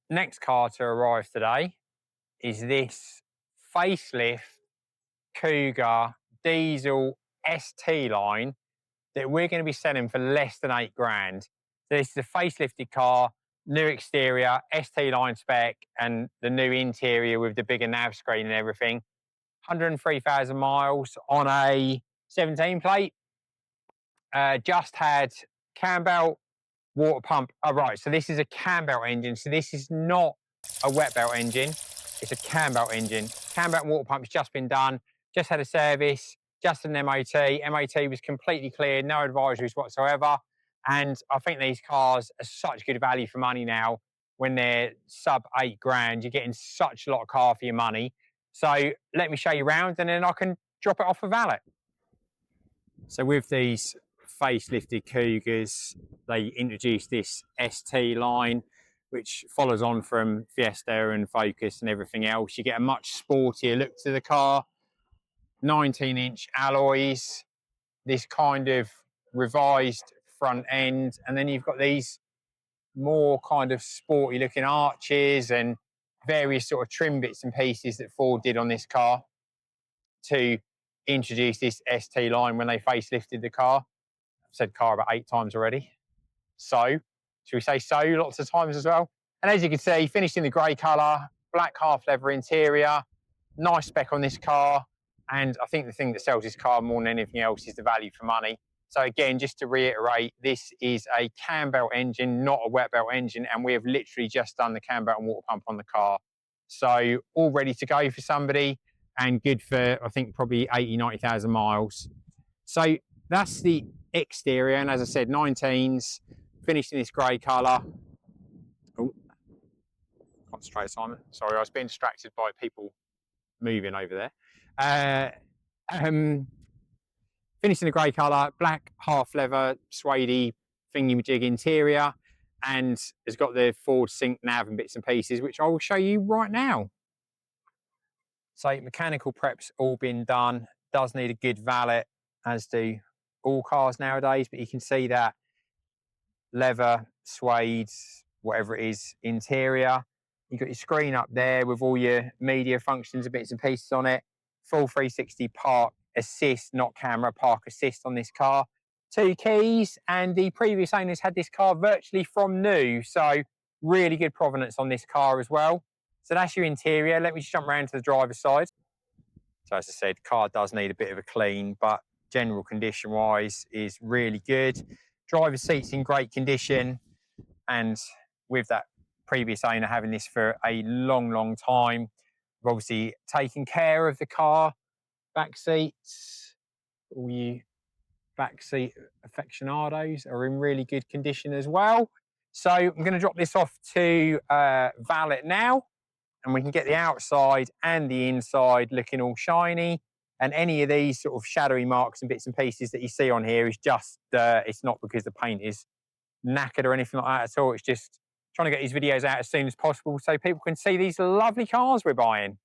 next car to arrive today is this facelift Kuga diesel ST-Line that we're going to be selling for less than £8,000. So this is a facelifted car, new exterior, ST-Line spec, and the new interior with the bigger nav screen and everything. 103,000 miles on a 17 plate. Just had Cambelt water pump. Oh, right, so this is a Cambelt engine. So this is not a wet belt engine. It's a Cambelt engine. Cambelt water pump's just been done. Just had a service, just an MOT. MOT was completely clear, no advisories whatsoever. And I think these cars are such good value for money now. When they're sub £8,000, you're getting such a lot of car for your money. So let me show you around and then I can drop it off for valet. So with these facelifted Kugas, they introduced this ST-Line, which follows on from Fiesta and Focus and everything else. You get a much sportier look to the car. 19-inch alloys, this kind of revised front end, and then you've got these more kind of sporty looking arches and various sort of trim bits and pieces that Ford did on this car to introduce this ST-Line when they facelifted the car. I've said car about 8 times already. So, should we say so lots of times as well? And as you can see, finished in the grey colour, black half leather interior, nice spec on this car. And I think the thing that sells this car more than anything else is the value for money. So again, just to reiterate, this is a Cambelt engine, not a wet belt engine, and we have literally just done the Cambelt and water pump on the car. So all ready to go for somebody and good for, I think, probably 80, 90,000 miles. So that's the exterior, and as I said, 19s, finished in this grey colour. Oh, concentrate, Simon. Sorry, I was being distracted by people moving over there. Finished in a grey colour, black half leather, suede thingy-majig interior, and has got the Ford Sync nav and bits and pieces, which I will show you right now. So mechanical prep's all been done. Does need a good valet, as do all cars nowadays, but you can see that leather, suede, whatever it is, interior. You've got your screen up there with all your media functions and bits and pieces on it. Full 360 park assist, not camera, park assist on this car. 2 keys, and the previous owners had this car virtually from new, so really good provenance on this car as well. So that's your interior. Let me just jump around to the driver's side. So as I said, car does need a bit of a clean, but general condition wise is really good. Driver's seat's in great condition, and with that previous owner having this for a long time, we've obviously taken care of the car. Back seats, all you back seat aficionados are in really good condition as well. So I'm going to drop this off to valet now, and we can get the outside and the inside looking all shiny. And any of these sort of shadowy marks and bits and pieces that you see on here is just, it's not because the paint is knackered or anything like that at all. It's just trying to get these videos out as soon as possible so people can see these lovely cars we're buying.